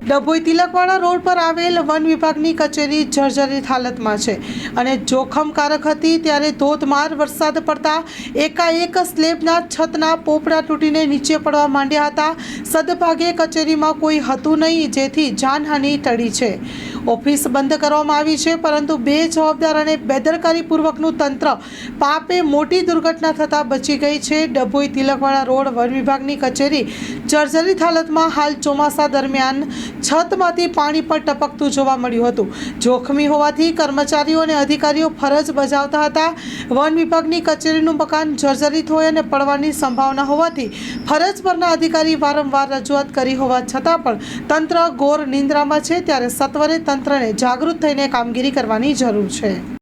Dabhoi Tilakwada road પર આવેલ one વિભાગની કચેરી જર્જરિત હાલતમાં છે અને જોખમકારક હતી ત્યારે ધોધમાર વરસાદ પડતા એકાએક સ્લેબના છતના પોપડા તૂટીને નીચે પડવા માંડ્યા હતા। સદભાગે કચેરીમાં કોઈ હતું નહીં, જેથી જાનહાનિ ટળી છે। ઓફિસ બંધ કરવામાં આવી છે, પરંતુ બેજવાબદાર અને બેદરકારીપૂર્વકનું તંત્ર પાપે મોટી દુર્ઘટના થતાં બચી ગઈ છે। ડભોઈ તિલકવાડા રોડ વન વિભાગની કચેરી જર્જરિત હાલતમાં હાલ ચોમાસા દરમિયાન છતમાંથી પાણી પણ ટપકતું જોવા મળ્યું હતું। જોખમી હોવાથી કર્મચારીઓ અને અધિકારીઓ ફરજ બજાવતા હતા। વન વિભાગની કચેરીનું મકાન જર્જરિત હોય અને પડવાની સંભાવના હોવાથી ફરજ પરના અધિકારી વારંવાર રજૂઆત કરી હોવા છતાં પણ તંત્ર ઘોર નિંદ્રામાં છે, ત્યારે સત્વરે તંત્રને જાગૃત થઈને કામગીરી કરવાની જરૂર છે।